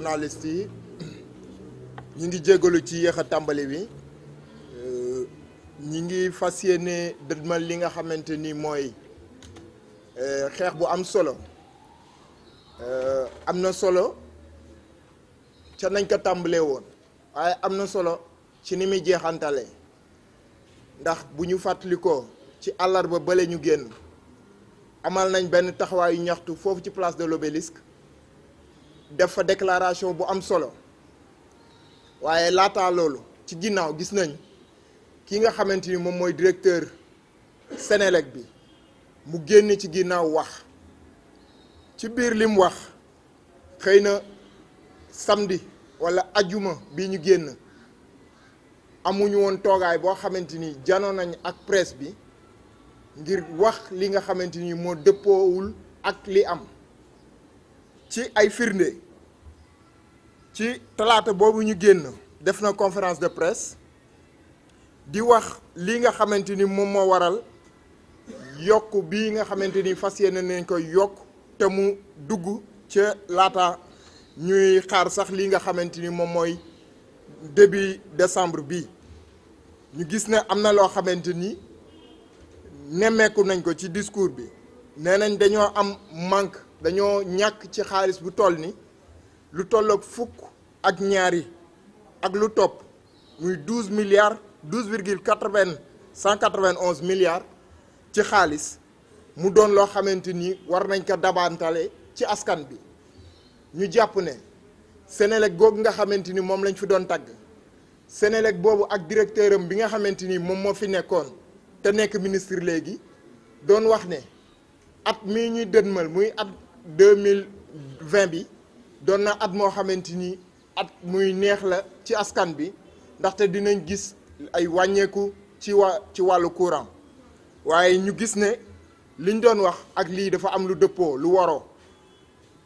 journalistes yi ñu ngi jégalu ci yéex a tàmbali bi ñi ngi fas yéene dëdmal li nga xamante ni mooy xeex bu am solo am na solo ca nañ ko tàmbalee woon waaye am na solo ci ni muy jeexantale ndax bu ñu fàttalikoo ci àllarba bale ñu génn amal nañ benn taxawaayu ñaxtu foofu ci place de l'Obélisque def fa déclaration bu am solo waaye laataa loolu ci ginnaaw gis nañ ki nga xamante ni moom mooy directeur Senelec bi mu génn ci ginnaaw wax ci biir li mu wax xëy na samedi wala ajuma bi ñu génn amuñu woon toogaay boo xamante ni janoon nañ ak presse bi ngir wax li nga xamante ni moo dëppoowul ak li am ci ay firnde ci talaata boobu ñu génn def na conférence de presse di wax li nga xamante ni moom moo waral yokk bii nga xamante ni fas yéene nañ koy yokk te mu dugg ca laata ñuy xaar sax li nga xamante ni moom mooy début décembre bi ñu gis ne am na loo xamante ni nemmeeku nañ ko ci discours bi nee nañ dañoo am manque dañoo ñàkk ci xaalis bu toll ni lu tolloog fukk ak ñaari ak lu topp muy 191 milliards ci xaalis mu doon loo xamante ni war nañ ko dabantale ci askan bi ñu jàpp ne Senelec googu nga xamante ni moom lañ fi doon tagg Senelec boobu ak directeur am bi nga xamante ni moom moo fi nekkoon te nekk ministre léegi doon wax ne at mii ñuy dënmal muy at 2020 bi doon na at moo xamante ni at muy neex la ci askan bi ndaxte dinañ gis ay wàññeeku ci wàllu courant waaye ñu gis ne liñ doon wax ak lii dafa am lu dëppoo lu waroo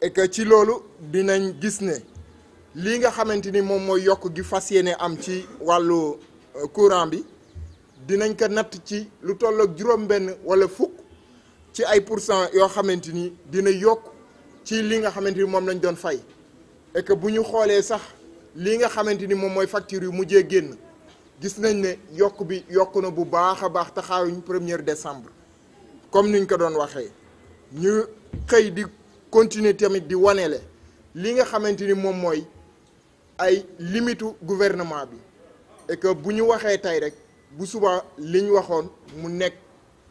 et que ci loolu dinañ gis ne lii nga xamante ni moom mooy yokk gi fas yéene am ci wàllu courant bi dinañ ko natt ci lu toll ak juróom-benn wala fukk ci ay pourcent yoo xamante ni dina yokk ci li nga xamante ni moom lañ doon fay et que bu ñu xoolee sax li nga xamante ni moom mooy facture yu mujjee génn gis nañ ne yokk bi yokk na bu baax a baax taxaawuñ 1er décembre comme niñ ko doon waxee ñu xëy di continuer tamit di wanele li nga xamante ni moom mooy ay limitu gouvernement bi et que bu ñu waxee tey rek bu suba li ñu waxoon mu nekk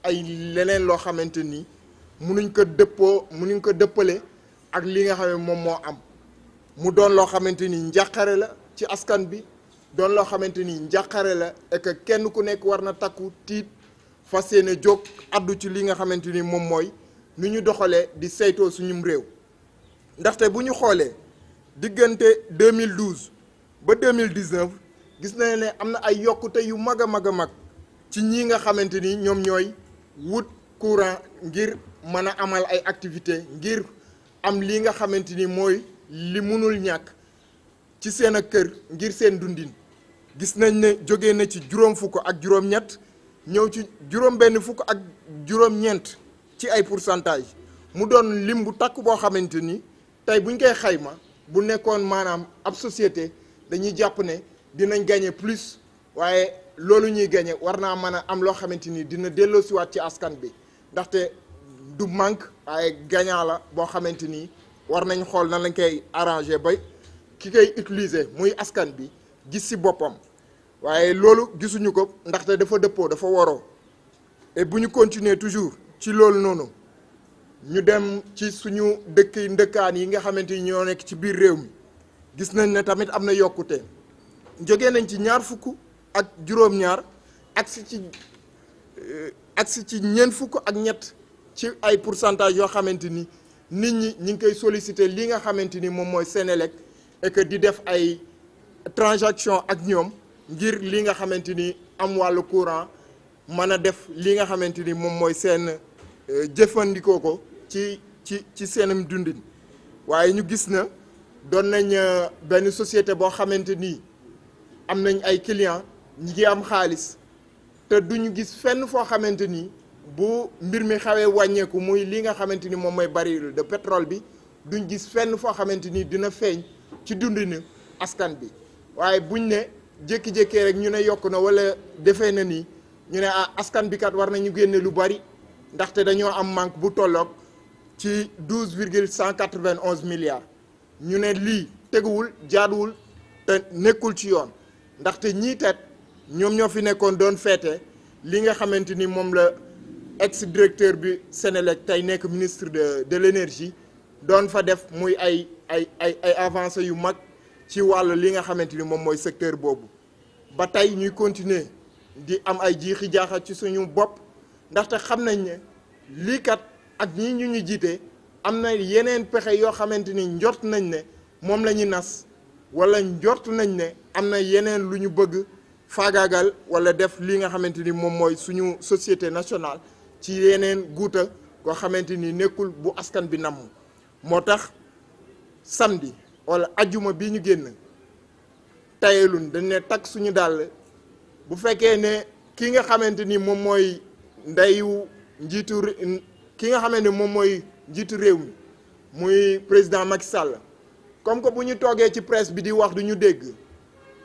ay leneen loo xamante ni munuñ ko dëppale ak li nga xam ne moom moo am mu doon loo xamante ni njàqare la ci askan bi doon loo xamante ni njàqare la et que kenn ku nekk war na takku tiit fas yéene jóg addu ci li nga xamante ni moom mooy nu ñu doxalee di saytoo suñum réew ndaxte bu ñu xoolee diggante 2012 ba 2019 gis nañ ne am na ay yokkute yu mag a mag a mag ci ñi nga xamante ni ñoom ñooy wut courant ngir mën a amal ay activité ngir am li nga xamante ni mooy li munul ñàkk ci seen ak kër ngir seen dundin gis nañ ne jóge na ci juróom fukk ak juróom-ñett ñëw ci juróom-benn fukk ak juróom-ñeent ci ay pourcentage mu doon lim bu takk boo xamante ni tey buñ koy xayma bu nekkoon maanaam ab société dañuy jàpp ne dinañ gagner plus waaye loolu ñuy gagner war naa mën a am loo xamante ni dina delloosiwaat ci askan bi ndaxte du manque waaye gagnant la boo xamante ni war nañ xool nan lañ koy arranger ba ki koy utiliser muy askan bi gis ci boppam waaye loolu gisuñu ko ndaxte dafa dëppoo dafa waroo et bu ñu continuer toujours ci loolu noonu ñu dem ci suñu ndëkkaan yi nga xamante ni ñoo nekk ci biir réew mi gis nañ ne tamit am na yokkute jógee nañ ci ñaar fukk ak juróom-ñaar agsi ci ñeent fukk ak ñett ci ay pourcentage yoo xamante ni nit ñi ngi koy solliciter li nga xamante ni moom mooy Senelec et que di def ay transaction ak ñoom ngir li nga xamante ni am wàllu courant mën a def li nga xamante ni moom mooy seen jëfandikoo ko ci seenam dundin waaye ñu gis na doon nañ benn société boo xamante ni am nañ ay clients ñi ngi am xaalis te duñu gis fenn foo xamante ni bu mbir mi xawee wàññeeku muy li nga xamante ni moom mooy baril de pétrole bi duñ gis fenn foo xamante ni dina feeñ ci dundinu askan bi waaye buñ ne jékki-jékkee rek ñu ne yokk na wala defee na nii ñu ne askan bi kat war nañu génne lu bari ndaxte dañoo am manque bu tolloog ci 12,191 milliards ñu ne lii teguwul jaaduwul te nekkul ci yoon ndaxte ñii tet ñoom ñoo fi nekkoon doon feete li nga xamante ni moom la ex directeur bi Senelec tey nekk ministre de l'énergie doon fa def muy ay avancées yu mag ci wàllu li nga xamante ni moom mooy secteur boobu ba tey ñuy continuer di am ay jiixi jaaxa ci suñu bopp ndaxte xam nañ ne lii kat ak ñii ñu jiite am na yeneen pexe yoo xamante ni njort nañ ne moom la ñu nas wala njort nañ ne am na yeneen lu ñu bëgg faagaagal wala def li nga xamante ni moom mooy suñu société nationale ci yeneen guuta koo xamante ni nekkul bu askan bi namm moo tax samedi wala ajjuma bi ñu génn tayelun dañ ne takk suñu dàll bu fekkee ne ki nga xamante ni moom mooy ndeyu njiitu ki nga xamante ni moom mooy njiitu réew mi muy président Macky Sall comme que bu ñu toogee ci presse bi di wax du ñu dégg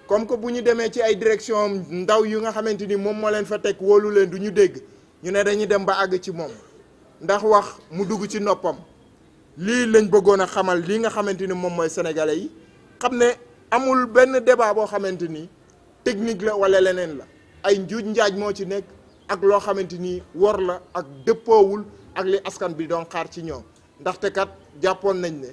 comme que bu ñu demee ci ay direction ndaw yu nga xamante ni moom moo leen fa teg wóolu leen du ñu dégg ñu ne dañuy dem ba àgg ci moom ndax wax mu dugg ci noppam lii lañ bëggoon a xamal li nga xamante ni moom mooy sénégalais yi xam ne amul benn débat boo xamante ni technique la wala leneen la ay njuuj njaaj moo ci nekk ak loo xamante ni wor la ak dëppoowul ak li askan bi doon xaar ci ñoom ndaxte kat jàppoon nañ ne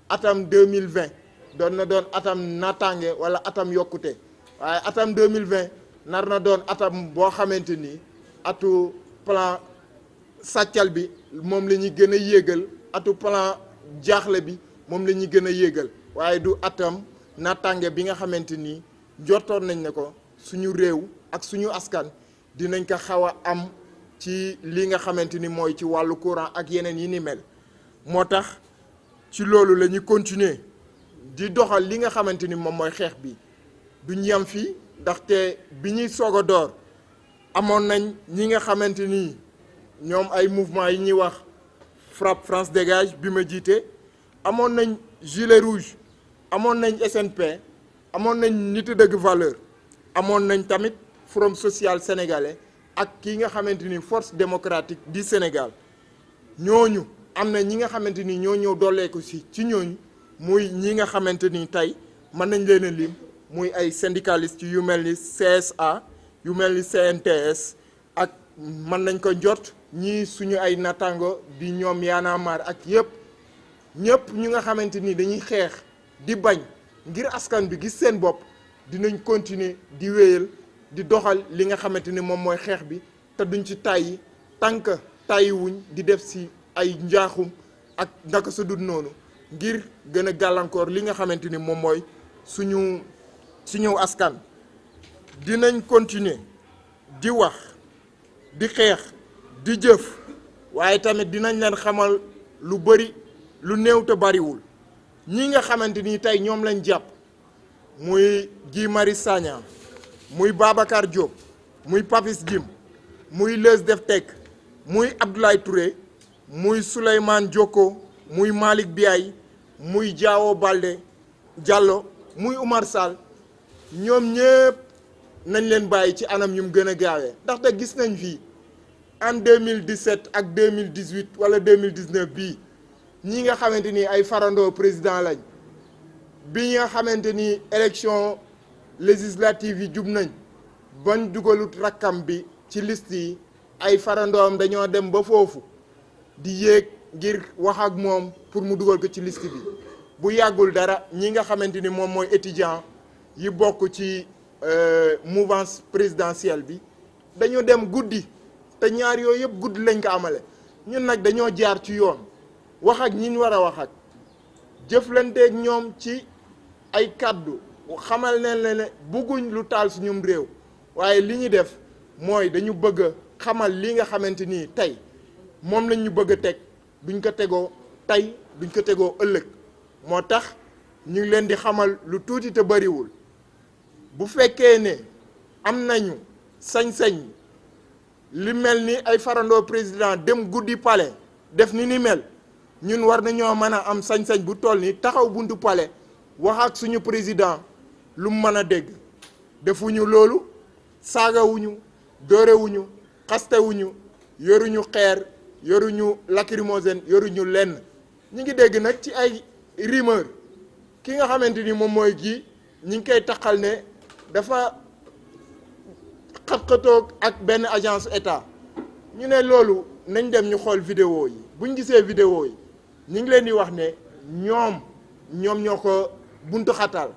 atam 2020 doon na doon atam naataange wala atam yokkute waaye atam 2020 nar na doon atam boo xamante ni atu plan sàccal bi moom la ñuy gën a yéegal atu plan jaaxle bi moom la ñuy gën a yéegal waaye du atam naataange bi nga xamante ni jortoon nañ ne ko suñu réew ak suñu askan dinañ ko xaw a am ci li nga xamante ni mooy ci wàllu courant ak yeneen yi ni mel moo tax ci loolu la ñuy continuer di doxal li nga xamante ni moom mooy xeex bi duñ yem fii ndaxte bi ñuy soog a door amoon nañ ñi nga xamante ni ñoom ay mouvement yi ñuy wax FRAPP France Dégage bi ma jiite amoon nañ gilet rouge amoon nañ SNP amoon nañ nitu dëgg valeur amoon nañ tamit forum social sénégalais ak ki nga xamante ni force démocratique du Sénégal ñooñu am na ñi nga xamante ni ñoo ñëw dooleeku si ci ñooñu muy ñi nga xamante ni tey mën nañ leen a lim muy ay syndicalistes yu mel ni CSA yu mel ni CNTS ak mën nañ ko jot ñii suñu ay natango di ñoom Y'en a marre ak ñëpp ñu nga xamante ni dañuy xeex di bañ ngir askan bi gis seen bopp dinañ continuer di wéyal di doxal li nga xamante ni moom mooy xeex bi te duñ ci tàyyi tànk tàyyiwuñ di def si ay njaaxum ak ndaka su dul noonu ngir gën a gàllankoor li nga xamante ni moom mooy suñu askan dinañ continuer di wax di xeex di jëf waaye tamit dinañ leen xamal lu bari lu néew te bariwul ñi nga xamante ni tey ñoom lañ jàpp muy Guy Marius Sagna muy Babacar Diop muy Papis Jim muy Leuz Def Tek muy Abdoulaye Touré muy Souleymane Dioko muy Malick Biaye muy Diao Baldé Diallo muy Oumar Sall ñoom ñëpp nañ leen bàyyi ci anam yu mu gën a gaawee ndaxte gis nañ fii en 2017 ak 2018 wala 2019 bii ñi nga xamante ni ay farandoo président lañ bi nga xamante ni élection législative yi jub nañ bañ dugalut rakkam bi ci liste yi ay farandoom dañoo dem ba foofu di yéeg ngir wax ak moom pour mu dugal ko ci liste bi bu yàggul dara ñi nga xamante ni moom mooy étudiant yi bokk ci mouvance présidentielle bi dañoo dem guddi te ñaar yooyu yëpp guddi lañ ko amale ñun nag dañoo jaar ci yoon wax ak ñi ñu war a wax ak jëflanteeg ñoom ci ay kàddu xamal ne ne bëgguñ lu taal suñum réew waaye li ñu def mooy dañu bëgg a xamal li nga xamante ni tey moom lañ ñu bëgg a teg duñ ko tegoo tey duñ ko tegoo ëllëg moo tax ñu ngi leen di xamal lu tuuti te bariwul bu fekkee ne am nañu sañ-sañ li mel ni ay farandoo président dem guddi palais def ni mel ñun war nañoo mën a am sañ-sañ bu toll ni taxaw buntu palais wax ak suñu président lu mu mën a dégg defuñu loolu saagawuñu dóorewuñu xastewuñu yoruñu xeer yoruñu lacrymogène yoruñu lenn. ñi ngi dégg nag ci ay rumeur ki nga xamante ni moom mooy gi ñi ngi koy taxal ne dafa xat-xatoog ak benn agence état ñu ne loolu nañ dem ñu xool vidéo yi buñ gisee vidéo yi ñu ngi leen di wax ne ñoom ñoo ko buntu xatal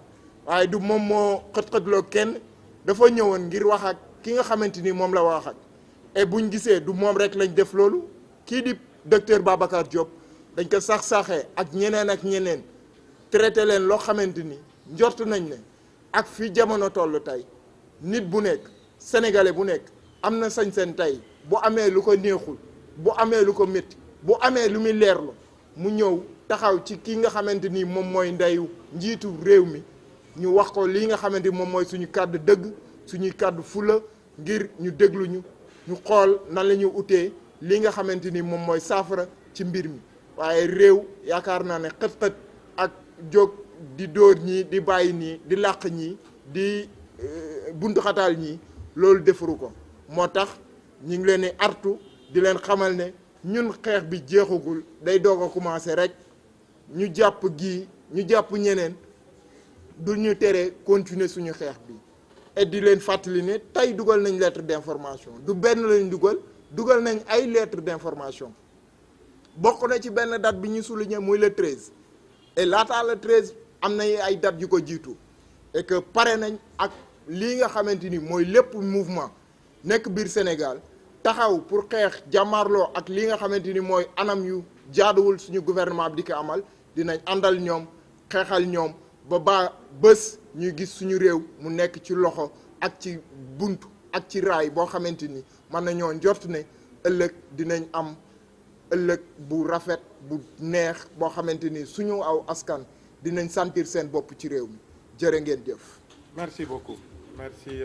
waaye du moom moo xët-xëtloo kenn dafa ñëwoon ngir wax ak ki nga xamante ni moom la wax ak et buñ gisee du moom rek lañ def loolu kii di docteur Babacar Diop dañ ko sax-saxee ak ñeneen traité leen loo xamante ni njort nañ ne ak fi jamono toll tey nit bu nekk sénégalais bu nekk am na sañ-sañ tey bu amee lu ko neexul bu amee lu ko métti bu amee lu muy leerlu mu ñëw taxaw ci ki nga xamante ni moom mooy ndeyu njiitu réew mi ñu wax ko lii nga xamante ni moom mooy suñu kàddu dëgg suñuy kàddu fula ngir ñu dégluñu ñu xool nan la ñuy utee lii nga xamante ni moom mooy saafara ci mbir mi waaye réew yaakaar naa ne xët-xët ak jóg di dóor ñii di bàyyi nii di làq ñii di buntu xataal ñii loolu defaru ko moo tax ñu ngi leen di artu di leen xamal ne ñun xeex bi jeexagul day doog a commencé rek ñu jàpp gii ñu jàpp ñeneen du ñu tere continuer suñu xeex bi et di leen fàttali ne tey dugal nañ lettre d'information du benn lañ dugal nañ ay lettre d'information bokk na ci benn date bi ñu souligné muy le 13 et laataa le 13 am na ay date yu ko jiitu et que pare nañ ak lii nga xamante ni mooy lépp mouvement nekk biir Sénégal taxaw pour xeex jàmmaarloo ak li nga xamante ni mooy anam yu jaaduwul suñu gouvernement bi di ko amal dinañ àndal ñoom xeexal ñoom ba bés ñuy gis suñu réew mu nekk ci loxo ak ci buntu ak ci raay boo xamante ni mën nañoo njort ne ëllëg dinañ am ëllëg bu rafet bu neex boo xamante ni suñu aw askan dinañ sentir seen bopp ci réew mi jërë ngeen jëf. Merci beaucoup. Merci.